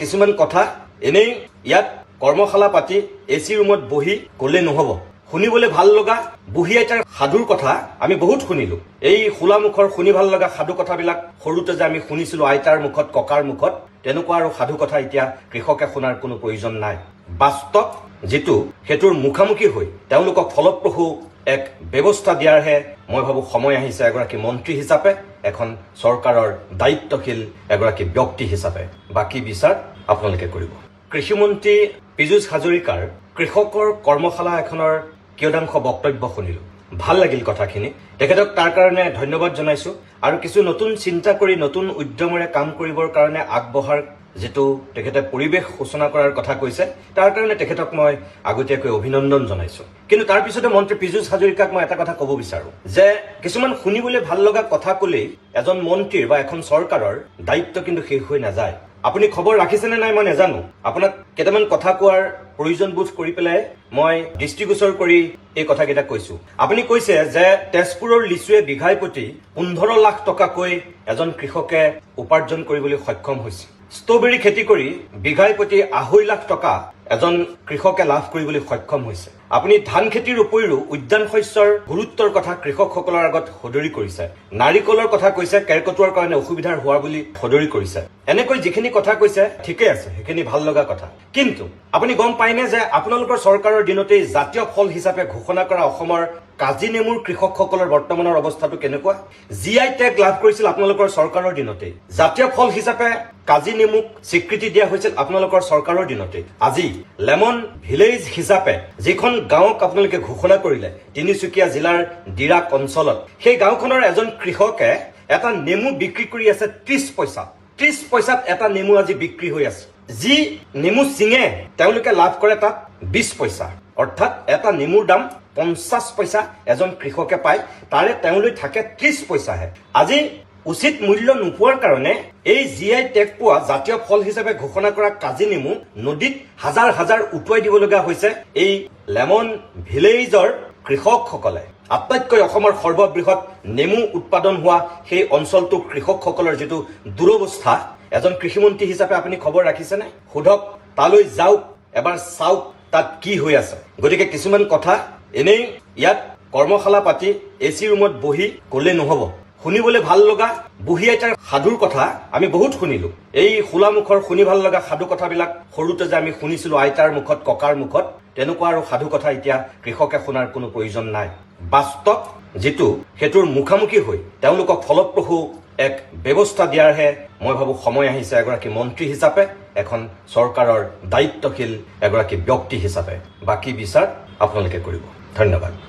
কিছুমান কথা এনেই ইয়াত কৰ্মশালা পাতি এচি ৰুমত বহি ক'লে নহ'ব। শুনিবলৈ ভাল লগা বুঢ়ী আইতাৰ সাধুৰ কথা আমি বহুত শুনিলো। এই খোলা মুখৰ শুনি ভাল লগা সাধু কথাবিলাক সৰুতে যে আমি শুনিছিলো আইতাৰ মুখত, ককাৰ মুখত, তেনেকুৱা আৰু সাধু কথা এতিয়া কৃষকে শুনাৰ কোনো প্ৰয়োজন নাই। বাস্তৱ যিটো সেইটোৰ মুখামুখি হৈ তেওঁলোকক ফলপ্ৰসূ এক ব্যৱস্থা দিয়াৰহে মই ভাবো সময় আহিছে এগৰাকী মন্ত্ৰী হিচাপে, এখন চৰকাৰৰ দায়িত্বশীল এগৰাকী ব্যক্তি হিচাপে। বাকী বিচাৰ আপোনালোকে কৰিব। কৃষিমন্ত্ৰী পীযুষ হাজৰিকাৰ কৃষকৰ কৰ্মশালা এখনৰ কিয়দাংশ বক্তব্য শুনিলো। ভাল লাগিল কথাখিনি। তেখেতক তাৰ কাৰণে ধন্যবাদ জনাইছো। আৰু কিছু নতুন চিন্তা কৰি নতুন উদ্যমেৰে কাম কৰিবৰ কাৰণে আগবঢ়াৰ যিটো তেখেতে পৰিৱেশ সূচনা কৰাৰ কথা কৈছে, তাৰ কাৰণে তেখেতক মই আগতীয়াকৈ অভিনন্দন জনাইছো। কিন্তু তাৰ পিছতে মন্ত্ৰী পীযুষ হাজৰিকাক মই এটা কথা ক'ব বিচাৰো যে কিছুমান শুনিবলৈ ভাল লগা কথা ক'লেই এজন মন্ত্ৰীৰ বা এখন চৰকাৰৰ দায়িত্ব কিন্তু শেষ হৈ নাযায়। আপুনি খবৰ ৰাখিছেনে নাই মই নাজানো। আপোনাক কেইটামান কথা কোৱাৰ প্ৰয়োজন বোধ কৰি পেলাই মই দৃষ্টিগোচৰ কৰি এই কথাকেইটা কৈছো। আপুনি কৈছে যে তেজপুৰৰ লিচুৱে বিঘাই প্ৰতি 15 লাখ টকাকৈ এজন কৃষকে উপাৰ্জন কৰিবলৈ সক্ষম হৈছে। ষ্ট্ৰবেৰী খেতি কৰি বিঘাই প্ৰতি 2.5 লাখ টকা এজন কৃষকে লাভ কৰিবলৈ সক্ষম হৈছে। আপুনি ধান খেতিৰ উপৰিও উদ্যান শস্যৰ গুৰুত্বৰ কথা কৃষকসকলৰ আগত সদৰি কৰিছে। নাৰিকলৰ কথা কৈছে, কেৰ্কেটুৱাৰ কাৰণে অসুবিধাৰ হোৱা বুলি সদৰি কৰিছে। এনেকৈ যিখিনি কথা কৈছে ঠিকে আছে, সেইখিনি ভাল লগা কথা। কিন্তু আপুনি গম পায়নে যে আপোনালোকৰ চৰকাৰৰ দিনতেই জাতীয় ফল হিচাপে ঘোষণা কৰা অসমৰ কাজি নেমুৰ কৃষকসকলৰ বৰ্তমানৰ অৱস্থাটো কেনেকুৱা? GI টেগ লাভ কৰিছিল আপোনালোকৰ চৰকাৰৰ দিনতেই। জাতীয় ফল হিচাপে কাজি নেমুক স্বীকৃতি দিয়া হৈছিল আপোনালোকৰ চৰকাৰৰ দিনতেই। আজি লেমন ভিলেজ হিচাপে যিখন গাঁৱক আপোনালোকে ঘোষণা কৰিলে তিনিচুকীয়া জিলাৰ ডিৰাক অঞ্চলত, সেই গাঁওখনৰ এজন কৃষকে এটা নেমু বিক্ৰী কৰি আছে 30 পইচা। 30 পইচাত এটা নেমু আজি বিক্ৰী হৈ আছে। যি নেমু চিঙে তেওঁলোকে লাভ কৰে তাত 20 পইচা। অৰ্থাৎ এটা নেমুৰ দাম 50 পইচা এজন কৃষকে পায়, তাৰে তেওঁলৈ থাকে 30 পইচাহে। আজি উচিত মূল্য নোপোৱাৰ কাৰণে এই GI টেগ পোৱা জাতীয় ফল হিচাপে ঘোষণা কৰা কাজি নেমু নদীত হাজাৰ হাজাৰ উটুৱাই দিব লগা হৈছে এই লেমন ভিলেজৰ কৃষকসকলে। আটাইতকৈ অসমৰ সৰ্ববৃহৎ নেমু উৎপাদন হোৱা সেই অঞ্চলটোৰ কৃষকসকলৰ যিটো দুৰৱস্থা, এজন কৃষিমন্ত্ৰী হিচাপে আপুনি খবৰ ৰাখিছেনে? সোধক, তালৈ যাওক, এবাৰ চাওক তাত কি হৈ আছে। গতিকে কিছুমান কথা এনেই ইয়াত কৰ্মশালা পাতি এচি ৰুমত বহি ক'লে নহ'ব। শুনিবলৈ ভাল লগা বুঢ়ী আইতাৰ সাধুৰ কথা আমি বহুত শুনিলো। এই খোলা মুখৰ শুনি ভাল লগা সাধু কথাবিলাক সৰুতে যে আমি শুনিছিলো আইতাৰ মুখত, ককাৰ মুখত, তেনেকুৱা আৰু সাধু কথা এতিয়া কৃষকে শুনাৰ কোনো প্ৰয়োজন নাই। বাস্তৱ যিটো সেইটোৰ মুখামুখি হৈ তেওঁলোকক ফলপ্ৰসূ এক ব্যৱস্থা দিয়াৰহে মই ভাবো সময় আহিছে এগৰাকী মন্ত্ৰী হিচাপে, এখন চৰকাৰৰ দায়িত্বশীল এগৰাকী ব্যক্তি হিচাপে। বাকী বিচাৰ আপোনালোকে কৰিব। ধন্যবাদ।